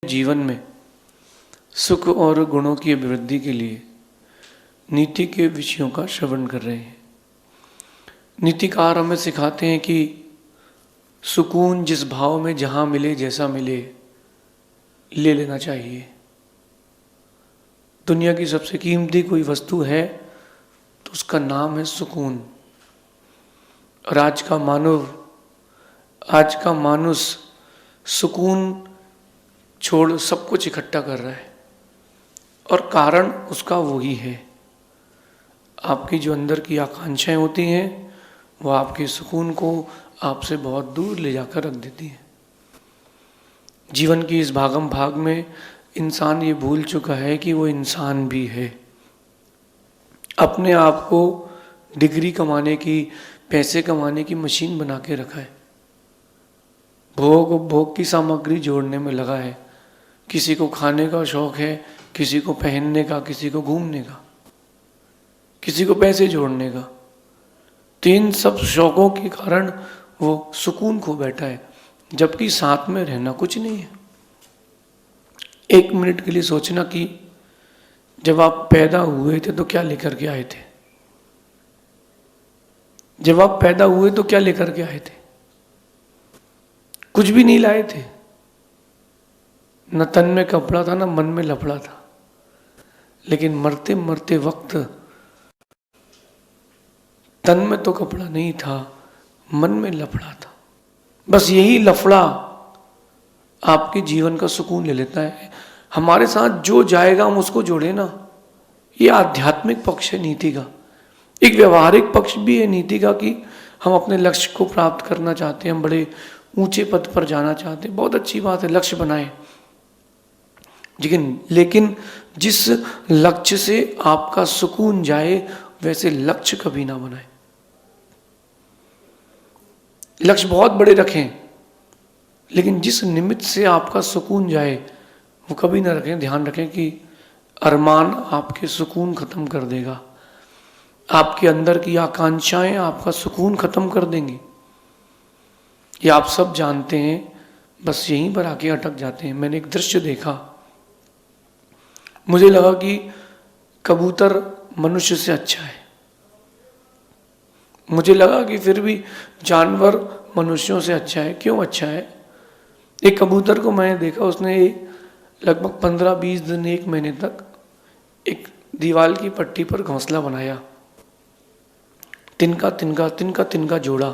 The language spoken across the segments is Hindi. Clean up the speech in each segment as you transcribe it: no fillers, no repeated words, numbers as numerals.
जीवन में सुख और गुणों की अभिवृद्धि के लिए नीति के विषयों का श्रवण कर रहे हैं। नीतिकार हमें सिखाते हैं कि सुकून जिस भाव में जहाँ मिले जैसा मिले ले लेना चाहिए। दुनिया की सबसे कीमती कोई वस्तु है तो उसका नाम है सुकून। और आज का मानुष सुकून छोड़ सब कुछ इकट्ठा कर रहा है और कारण उसका वही है। आपकी जो अंदर की आकांक्षाएं होती हैं वो आपके सुकून को आपसे बहुत दूर ले जाकर रख देती हैं। जीवन की इस भागम भाग में इंसान ये भूल चुका है कि वो इंसान भी है। अपने आप को डिग्री कमाने की, पैसे कमाने की मशीन बना के रखा है। भोग की सामग्री जोड़ने में लगा है। किसी को खाने का शौक है, किसी को पहनने का, किसी को घूमने का, किसी को पैसे जोड़ने का। तो इन सब शौकों के कारण वो सुकून खो बैठा है, जबकि साथ में रहना कुछ नहीं है। एक मिनट के लिए सोचना कि जब आप पैदा हुए थे तो क्या लेकर के आए थे? जब आप पैदा हुए तो क्या लेकर के आए थे? कुछ भी नहीं लाए थे। न तन में कपड़ा था, न मन में लफड़ा था। लेकिन मरते मरते वक्त तन में तो कपड़ा नहीं था, मन में लफड़ा था। बस यही लफड़ा आपके जीवन का सुकून ले लेता है। हमारे साथ जो जाएगा हम उसको जोड़े ना। ये आध्यात्मिक पक्ष है नीति का। एक व्यवहारिक पक्ष भी है नीति का कि हम अपने लक्ष्य को प्राप्त करना चाहते हैं, हम बड़े ऊंचे पद पर जाना चाहते हैं। बहुत अच्छी बात है, लक्ष्य बनाएं। लेकिन जिस लक्ष्य से आपका सुकून जाए वैसे लक्ष्य कभी ना बनाएं। लक्ष्य बहुत बड़े रखें, लेकिन जिस निमित्त से आपका सुकून जाए वो कभी ना रखें। ध्यान रखें कि अरमान आपके सुकून खत्म कर देगा। आपके अंदर की आकांक्षाएं आपका सुकून खत्म कर देंगी। ये आप सब जानते हैं, बस यहीं पर आके अटक जाते हैं। मैंने एक दृश्य देखा, मुझे लगा कि कबूतर मनुष्य से अच्छा है। मुझे लगा कि फिर भी जानवर मनुष्यों से अच्छा है। क्यों अच्छा है? एक कबूतर को मैंने देखा, उसने लगभग 15-20 दिन, 1 महीने तक एक दीवार की पट्टी पर घोंसला बनाया। तिनका तिनका तिनका तिनका जोड़ा।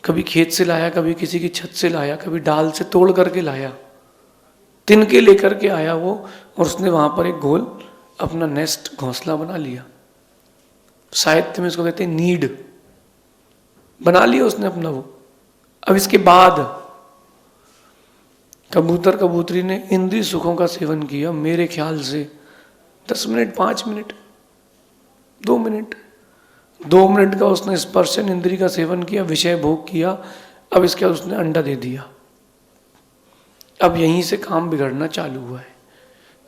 कभी खेत से लाया, कभी किसी की छत से लाया, कभी डाल से तोड़ करके लाया, तिनके लेकर के आया वो, और उसने वहां पर एक गोल अपना नेस्ट, घोंसला बना लिया। साहित्य में इसको कहते हैं नीड। बना लिया उसने अपना वो। अब इसके बाद कबूतर कबूतरी ने इंद्रिय सुखों का सेवन किया। मेरे ख्याल से 10 मिनट, 5 मिनट, 2 मिनट, 2 मिनट का उसने स्पर्शन इंद्रिय का सेवन किया, विषय भोग किया। अब इसके बाद उसने अंडा दे दिया। अब यहीं से काम बिगड़ना चालू हुआ है।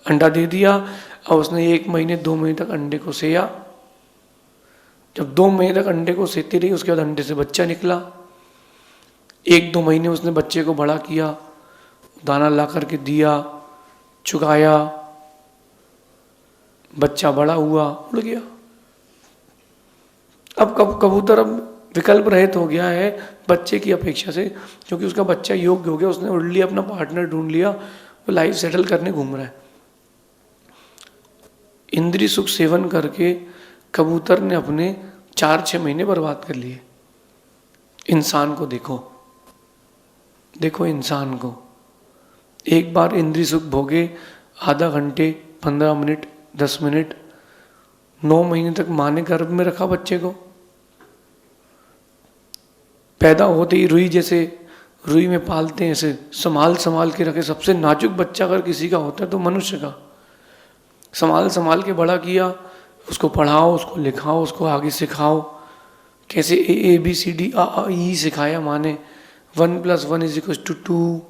अंडा दे दिया, अब उसने 1 महीने 2 महीने तक अंडे को सेया। जब 2 महीने तक अंडे को सेती रही, उसके बाद अंडे से बच्चा निकला। 1-2 महीने उसने बच्चे को बड़ा किया, दाना ला करके दिया, चुगाया, बच्चा बड़ा हुआ, उड़ गया। अब कबूतर अब विकल्प रहित हो गया है बच्चे की अपेक्षा से, क्योंकि उसका बच्चा योग्य हो गया। उसने उड़ लिया, अपना पार्टनर ढूंढ लिया, वो लाइफ सेटल करने घूम रहा है। इंद्रिय सुख सेवन करके कबूतर ने अपने 4-6 महीने बर्बाद कर लिए। इंसान को देखो इंसान को। एक बार इंद्रिय सुख भोगे, आधा घंटे, 15 मिनट, 10 मिनट, 9 महीने तक माँ ने गर्भ में रखा बच्चे को। पैदा होते ही रुई में पालते हैं, ऐसे संभाल के रखे। सबसे नाजुक बच्चा अगर किसी का होता है तो मनुष्य का। संभाल के बड़ा किया, उसको पढ़ाओ, उसको लिखाओ, उसको आगे सिखाओ। कैसे ABCD A सिखाया माँ ने। 1 + 1 = 2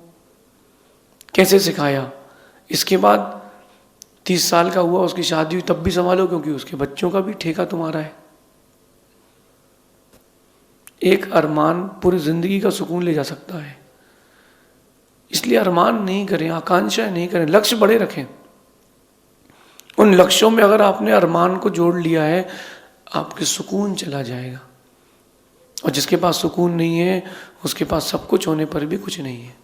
कैसे सिखाया। इसके बाद 30 साल का हुआ, उसकी शादी हुई, तब भी संभालो, क्योंकि उसके बच्चों का भी ठेका तुम्हारा है। एक अरमान पूरी जिंदगी का सुकून ले जा सकता है। इसलिए अरमान नहीं करें, आकांक्षाएं नहीं करें, लक्ष्य बड़े रखें। उन लक्ष्यों में अगर आपने अरमान को जोड़ लिया है, आपके सुकून चला जाएगा। और जिसके पास सुकून नहीं है, उसके पास सब कुछ होने पर भी कुछ नहीं है।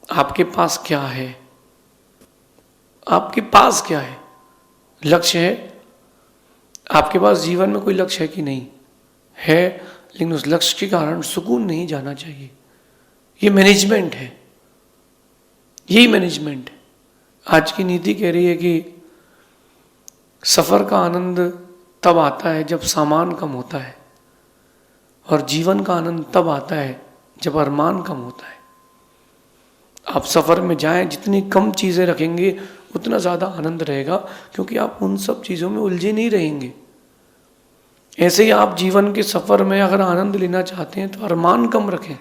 आपके पास क्या है? आपके पास क्या है? लक्ष्य है? आपके पास जीवन में कोई लक्ष्य है कि नहीं है? लेकिन उस लक्ष्य के कारण सुकून नहीं जाना चाहिए। ये मैनेजमेंट है, यही मैनेजमेंट है। आज की नीति कह रही है कि सफर का आनंद तब आता है जब सामान कम होता है, और जीवन का आनंद तब आता है जब अरमान कम होता है। आप सफर में जाएं, जितनी कम चीजें रखेंगे उतना ज्यादा आनंद रहेगा, क्योंकि आप उन सब चीजों में उलझे नहीं रहेंगे। ऐसे ही आप जीवन के सफर में अगर आनंद लेना चाहते हैं तो अरमान कम रखें।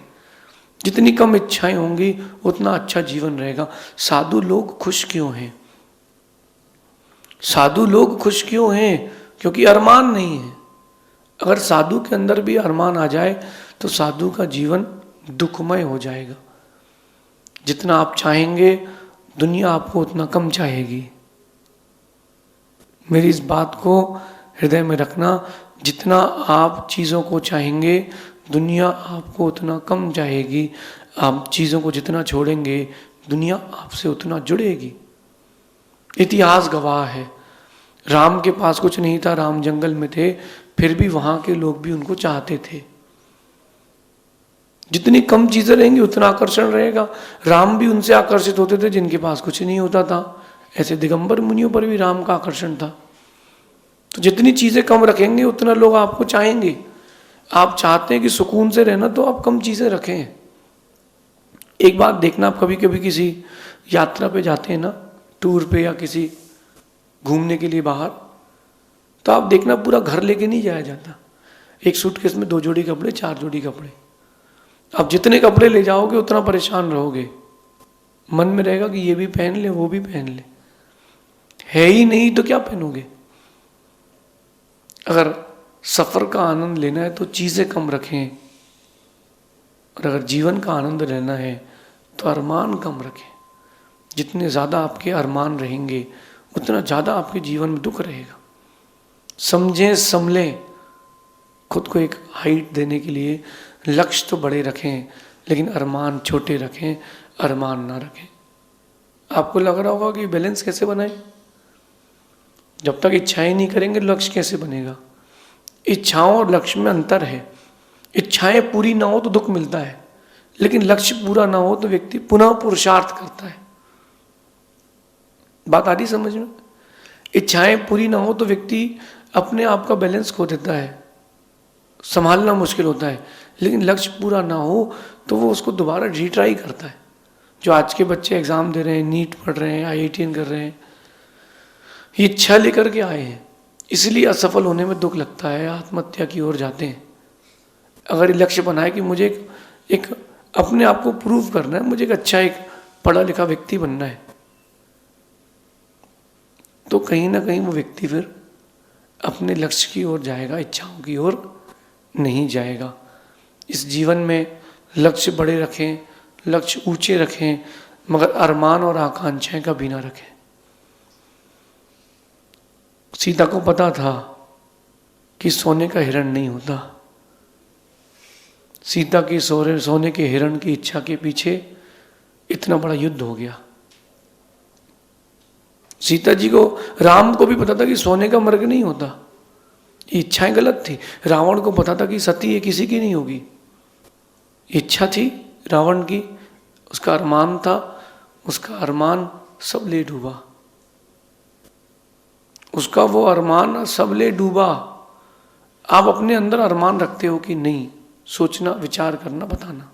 जितनी कम इच्छाएं होंगी उतना अच्छा जीवन रहेगा। साधु लोग खुश क्यों हैं? साधु लोग खुश क्यों हैं? क्योंकि अरमान नहीं है। अगर साधु के अंदर भी अरमान आ जाए तो साधु का जीवन दुखमय हो जाएगा। जितना आप चाहेंगे दुनिया आपको उतना कम चाहेगी। मेरी इस बात को हृदय में रखना। जितना आप चीज़ों को चाहेंगे दुनिया आपको उतना कम चाहेगी। आप चीज़ों को जितना छोड़ेंगे दुनिया आपसे उतना जुड़ेगी। इतिहास गवाह है। राम के पास कुछ नहीं था, राम जंगल में थे, फिर भी वहां के लोग भी उनको चाहते थे। जितनी कम चीजें रहेंगी उतना आकर्षण रहेगा। राम भी उनसे आकर्षित होते थे जिनके पास कुछ नहीं होता था। ऐसे दिगंबर मुनियों पर भी राम का आकर्षण था। तो जितनी चीजें कम रखेंगे उतना लोग आपको चाहेंगे। आप चाहते हैं कि सुकून से रहना, तो आप कम चीजें रखें। एक बात देखना, आप कभी कभी किसी यात्रा पे जाते हैं ना, टूर पे या किसी घूमने के लिए बाहर, तो आप देखना पूरा घर लेके नहीं जाया जाता। एक सूटकेस में 2 जोड़ी कपड़े, 4 जोड़ी कपड़े। आप जितने कपड़े ले जाओगे उतना परेशान रहोगे। मन में रहेगा कि ये भी पहन ले, वो भी पहन ले। है ही नहीं तो क्या पहनोगे? अगर सफर का आनंद लेना है तो चीजें कम रखें, और अगर जीवन का आनंद लेना है तो अरमान कम रखें। जितने ज्यादा आपके अरमान रहेंगे उतना ज्यादा आपके जीवन में दुख रहेगा। समझें, संभलें। खुद को एक हाइट देने के लिए लक्ष्य तो बड़े रखें, लेकिन अरमान छोटे रखें, अरमान ना रखें। आपको लग रहा होगा कि बैलेंस कैसे बनाएं? जब तक इच्छाएं नहीं करेंगे लक्ष्य कैसे बनेगा? इच्छाओं और लक्ष्य में अंतर है। इच्छाएं पूरी ना हो तो दुख मिलता है, लेकिन लक्ष्य पूरा ना हो तो व्यक्ति पुनः पुरुषार्थ करता है। बात आ रही समझ में? इच्छाएं पूरी ना हो तो व्यक्ति अपने आप का बैलेंस खो देता है, संभालना मुश्किल होता है। लेकिन लक्ष्य पूरा ना हो तो वो उसको दोबारा रीट्राई करता है। जो आज के बच्चे एग्जाम दे रहे हैं, नीट पढ़ रहे हैं, IITN कर रहे हैं, ये इच्छा लेकर के आए हैं, इसलिए असफल होने में दुख लगता है, आत्महत्या की ओर जाते हैं। अगर लक्ष्य बनाए कि मुझे एक अपने आप को प्रूव करना है, मुझे एक अच्छा एक पढ़ा लिखा व्यक्ति बनना है, तो कहीं ना कहीं वो व्यक्ति फिर अपने लक्ष्य की ओर जाएगा, इच्छाओं की ओर नहीं जाएगा। इस जीवन में लक्ष्य बड़े रखें, लक्ष्य ऊंचे रखें, मगर अरमान और आकांक्षाएं कभी ना रखें। सीता को पता था कि सोने का हिरण नहीं होता। सीता की सोने के हिरण की इच्छा के पीछे इतना बड़ा युद्ध हो गया। सीता जी को, राम को भी पता था कि सोने का मृग नहीं होता। ये इच्छाएं गलत थी। रावण को पता था कि सती ये किसी की नहीं होगी। इच्छा थी रावण की, उसका अरमान था, उसका अरमान सब ले डूबा। उसका वो अरमान सब ले डूबा। आप अपने अंदर अरमान रखते हो कि नहीं? सोचना, विचार करना, बताना।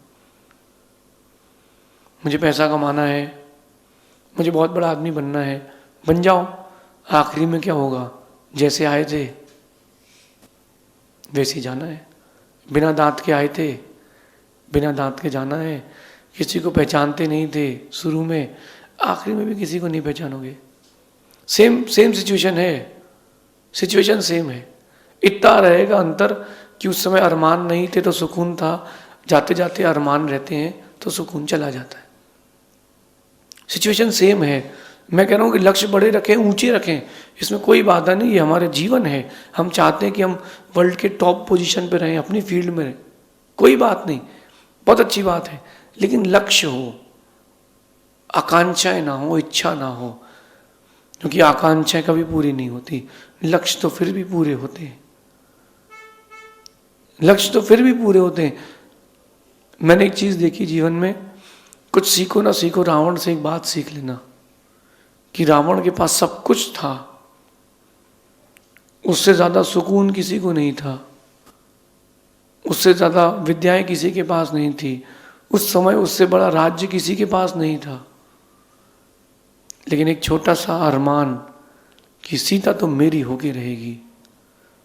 मुझे पैसा कमाना है, मुझे बहुत बड़ा आदमी बनना है, बन जाओ। आखिरी में क्या होगा? जैसे आए थे वैसे ही जाना है। बिना दांत के आए थे, बिना दांत के जाना है। किसी को पहचानते नहीं थे शुरू में, आखिरी में भी किसी को नहीं पहचानोगे। सेम सिचुएशन है, सिचुएशन सेम है। इतना रहेगा अंतर कि उस समय अरमान नहीं थे तो सुकून था, जाते जाते अरमान रहते हैं तो सुकून चला जाता है। सिचुएशन सेम है। मैं कह रहा हूँ कि लक्ष्य बड़े रखें, ऊंचे रखें, इसमें कोई बाधा नहीं। ये हमारे जीवन है, हम चाहते हैं कि हम वर्ल्ड के टॉप पोजीशन पे रहें, अपनी फील्ड में रहें, कोई बात नहीं, बहुत अच्छी बात है। लेकिन लक्ष्य हो, आकांक्षाएं ना हो, इच्छा ना हो, क्योंकि आकांक्षाएं कभी पूरी नहीं होती, लक्ष्य तो फिर भी पूरे होते हैं। लक्ष्य तो फिर भी पूरे होते हैं। मैंने एक चीज देखी जीवन में, कुछ सीखो ना सीखो, रावण से एक बात सीख लेना कि रावण के पास सब कुछ था, उससे ज्यादा सुकून किसी को नहीं था, उससे ज्यादा विद्याएं किसी के पास नहीं थी, उस समय उससे बड़ा राज्य किसी के पास नहीं था। लेकिन एक छोटा सा अरमान कि सीता तो मेरी होके रहेगी,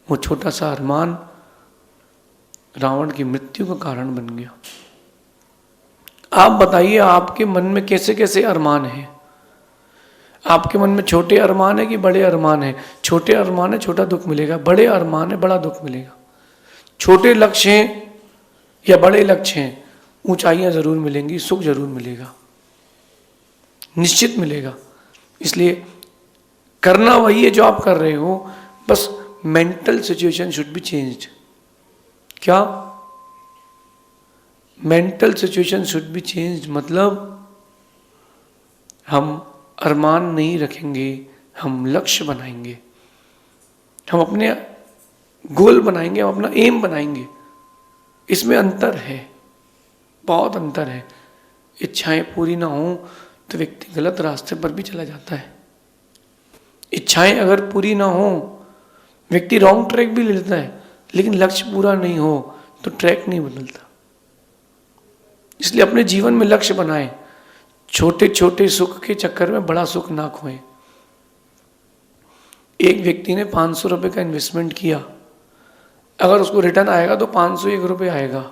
वो छोटा सा अरमान रावण की मृत्यु का कारण बन गया। आप बताइए, आपके मन में कैसे कैसे अरमान हैं? आपके मन में छोटे अरमान है कि बड़े अरमान है? छोटे अरमान है, छोटा दुख मिलेगा। बड़े अरमान है, बड़ा दुख मिलेगा। छोटे लक्ष्य हैं या बड़े लक्ष्य हैं, ऊंचाइयां जरूर मिलेंगी, सुख जरूर मिलेगा, निश्चित मिलेगा। इसलिए करना वही है जो आप कर रहे हो, बस mental situation should be changed. क्या? Mental situation should be changed, मतलब हम अरमान नहीं रखेंगे, हम लक्ष्य बनाएंगे, हम अपने गोल बनाएंगे, हम अपना एम बनाएंगे। इसमें अंतर है, बहुत अंतर है। इच्छाएं पूरी ना हो तो व्यक्ति गलत रास्ते पर भी चला जाता है। इच्छाएं अगर पूरी ना हो, व्यक्ति रॉन्ग ट्रैक भी ले लेता है, लेकिन लक्ष्य पूरा नहीं हो तो ट्रैक नहीं बदलता। इसलिए अपने जीवन में लक्ष्य बनाएं, छोटे छोटे सुख के चक्कर में बड़ा सुख ना खोएं। एक व्यक्ति ने 500 रुपए का इन्वेस्टमेंट किया, अगर उसको रिटर्न आएगा तो 501 रुपये आएगा,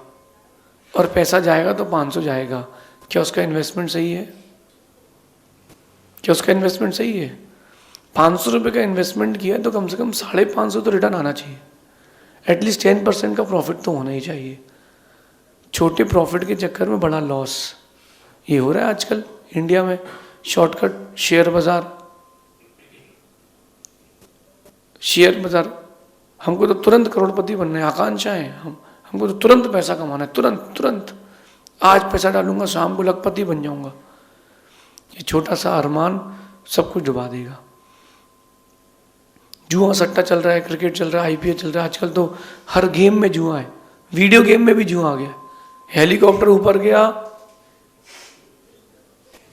और पैसा जाएगा तो 500 जाएगा। क्या उसका इन्वेस्टमेंट सही है? क्या उसका इन्वेस्टमेंट सही है? 500 रुपये का इन्वेस्टमेंट किया तो कम से कम 550 तो रिटर्न आना चाहिए, एटलीस्ट 10% का प्रॉफिट तो होना ही चाहिए। छोटे प्रॉफिट के चक्कर में बड़ा लॉस, ये हो रहा है आजकल इंडिया में। शॉर्टकट शेयर बाजार, शेयर बाजार, हमको तो तुरंत करोड़पति बनना है, आकांक्षा है, हमको तो तुरंत पैसा कमाना है, तुरंत तुरंत। आज पैसा डालूंगा, शाम को लखपति बन जाऊंगा। ये छोटा सा अरमान सब कुछ डुबा देगा। जुआ सट्टा चल रहा है, क्रिकेट चल रहा है, आईपीएल चल रहा है, आजकल तो हर गेम में जुआ है, वीडियो गेम में भी जुआ आ गया। हेलीकॉप्टर ऊपर गया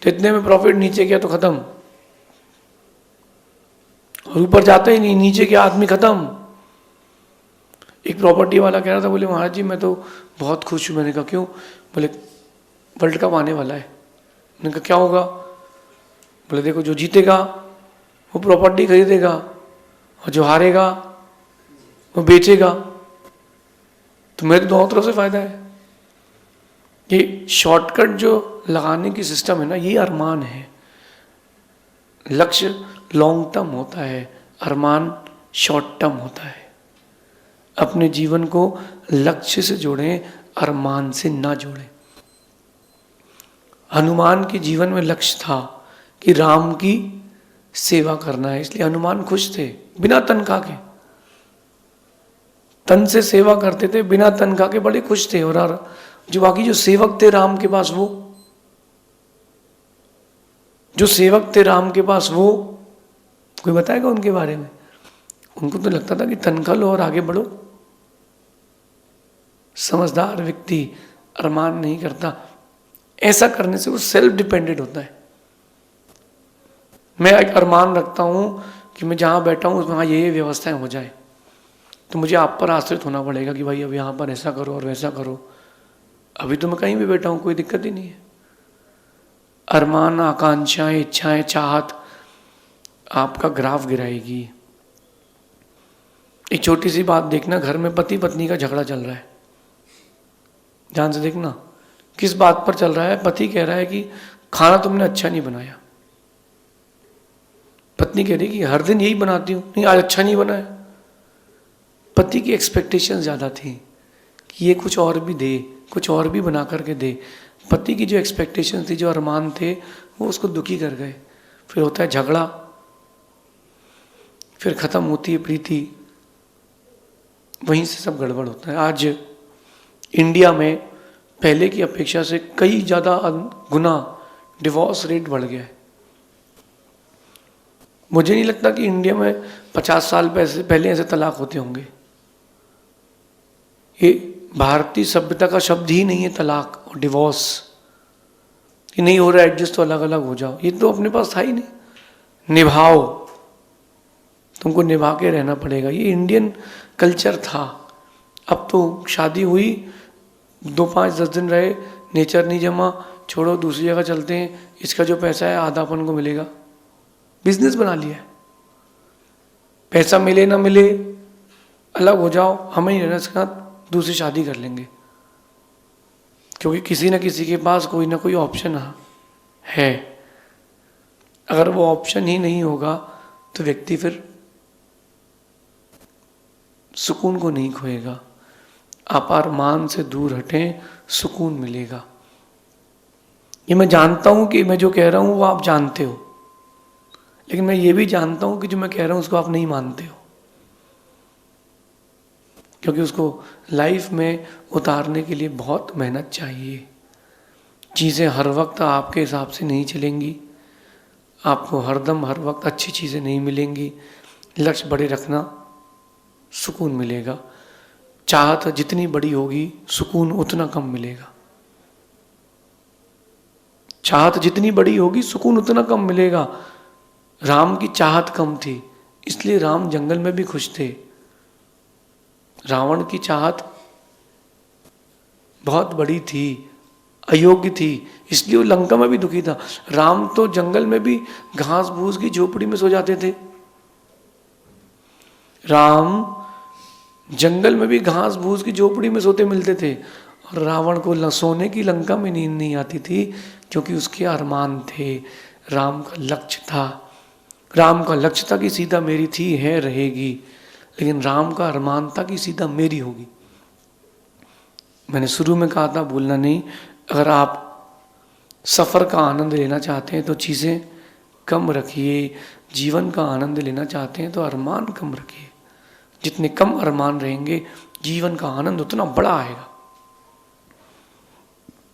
तो इतने में प्रॉफिट, नीचे गया तो खत्म, और ऊपर जाता ही नहीं, नीचे गया आदमी खत्म। एक प्रॉपर्टी वाला कह रहा था, बोले महाराज जी मैं तो बहुत खुश हूँ। मैंने कहा क्यों? बोले वर्ल्ड कप आने वाला है। मैंने कहा क्या होगा? बोले देखो, जो जीतेगा वो प्रॉपर्टी खरीदेगा, और जो हारेगा वो बेचेगा, तो मेरे दोनों तरफ से फायदा है। ये शॉर्टकट जो लगाने की सिस्टम है ना, ये अरमान है। लक्ष्य लॉन्ग टर्म होता है, अरमान शॉर्ट टर्म होता है। अपने जीवन को लक्ष्य से जोड़ें, अरमान से ना जोड़ें। हनुमान के जीवन में लक्ष्य था कि राम की सेवा करना है, इसलिए हनुमान खुश थे, बिना तनख्वाह के। तन से सेवा करते थे, बिना तनख्वाह के, बड़े खुश थे। और जो बाकी जो सेवक थे राम के पास, वो जो सेवक थे राम के पास, वो कोई बताएगा उनके बारे में? उनको तो लगता था कि तनख्वाह लो और आगे बढ़ो। समझदार व्यक्ति अरमान नहीं करता। ऐसा करने से वो सेल्फ डिपेंडेंट होता है। मैं एक अरमान रखता हूं कि मैं जहां बैठा हूं वहां ये व्यवस्थाएं हो जाए, तो मुझे आप पर आश्रित होना पड़ेगा कि भाई अब यहां पर ऐसा करो और वैसा करो। अभी तो मैं कहीं भी बैठा हूं, कोई दिक्कत ही नहीं है। अरमान, आकांक्षाएं, इच्छाएं, चाहत आपका ग्राफ गिराएगी। एक छोटी सी बात देखना, घर में पति पत्नी का झगड़ा चल रहा है, ध्यान से देखना। किस बात पर चल रहा है? पति कह रहा है कि खाना तुमने अच्छा नहीं बनाया। पत्नी कह रही कि हर दिन यही बनाती हूं, नहीं आज अच्छा नहीं बना है। पति की एक्सपेक्टेशन ज्यादा थी कि ये कुछ और भी दे, कुछ और भी बना करके दे। पति की जो एक्सपेक्टेशन थी, जो अरमान थे, वो उसको दुखी कर गए। फिर होता है झगड़ा, फिर खत्म होती है प्रीति, वहीं से सब गड़बड़ होता है। आज इंडिया में पहले की अपेक्षा से कई ज़्यादा गुना डिवोर्स रेट बढ़ गया है। मुझे नहीं लगता कि इंडिया में 50 साल पहले ऐसे तलाक होते होंगे। ये भारतीय सभ्यता का शब्द ही नहीं है तलाक और डिवोर्स, कि नहीं हो रहा एडजस्ट तो अलग अलग हो जाओ। ये तो अपने पास था ही नहीं। निभाओ, तुमको निभा के रहना पड़ेगा, ये इंडियन कल्चर था। अब तो शादी हुई, 2, 5, 10 दिन रहे, नेचर नहीं जमा, छोड़ो दूसरी जगह चलते हैं, इसका जो पैसा है आधा अपन को मिलेगा। बिजनेस बना लिया है। पैसा मिले ना मिले, अलग हो जाओ, हमें नहीं रहना इसका, दूसरी शादी कर लेंगे, क्योंकि किसी न किसी के पास कोई ना कोई ऑप्शन है। अगर वो ऑप्शन ही नहीं होगा तो व्यक्ति फिर सुकून को नहीं खोएगा। आप अरमान से दूर हटें, सुकून मिलेगा। ये मैं जानता हूं कि मैं जो कह रहा हूं वो आप जानते हो, लेकिन मैं ये भी जानता हूं कि जो मैं कह रहा हूं उसको आप नहीं मानते हो, क्योंकि उसको लाइफ में उतारने के लिए बहुत मेहनत चाहिए। चीज़ें हर वक्त आपके हिसाब से नहीं चलेंगी, आपको हरदम हर वक्त अच्छी चीज़ें नहीं मिलेंगी। लक्ष्य बड़े रखना, सुकून मिलेगा। चाहत जितनी बड़ी होगी, सुकून उतना कम मिलेगा। चाहत जितनी बड़ी होगी, सुकून उतना कम मिलेगा। राम की चाहत कम थी, इसलिए राम जंगल में भी खुश थे। रावण की चाहत बहुत बड़ी थी, अयोग्य थी, इसलिए वो लंका में भी दुखी था। राम तो जंगल में भी घास फूस की झोपड़ी में सो जाते थे। राम जंगल में भी घास फूस की झोपड़ी में सोते मिलते थे, और रावण को सोने की लंका में नींद नहीं आती थी, क्योंकि उसके अरमान थे। राम का लक्ष्य था, राम का लक्ष्य था कि सीता मेरी थी, है, रहेगी, लेकिन राम का अरमान था कि सीता मेरी होगी। मैंने शुरू में कहा था, भूलना नहीं, अगर आप सफ़र का आनंद लेना चाहते हैं तो चीज़ें कम रखिए, जीवन का आनंद लेना चाहते हैं तो अरमान कम रखिए। जितने कम अरमान रहेंगे, जीवन का आनंद उतना बड़ा आएगा।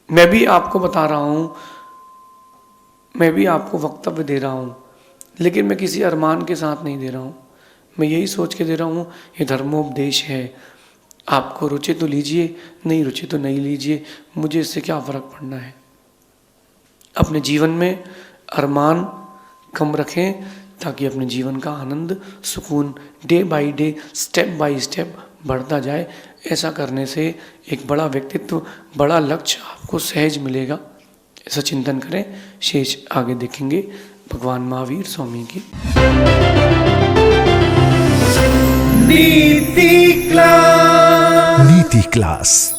मैं भी आपको बता रहा हूँ, मैं भी आपको वक्तव्य दे रहा हूँ, लेकिन मैं किसी अरमान के साथ नहीं दे रहा हूँ। मैं यही सोच के दे रहा हूँ, ये धर्मोपदेश है, आपको रुचि तो लीजिए, नहीं रुचि तो नहीं लीजिए, मुझे इससे क्या फ़र्क पड़ना है। अपने जीवन में अरमान कम रखें, ताकि अपने जीवन का आनंद, सुकून day by day, step by step बढ़ता जाए। ऐसा करने से एक बड़ा व्यक्तित्व, बड़ा लक्ष्य आपको सहज मिलेगा। ऐसा चिंतन करें, शेष आगे देखेंगे। भगवान महावीर स्वामी की नीति क्लास।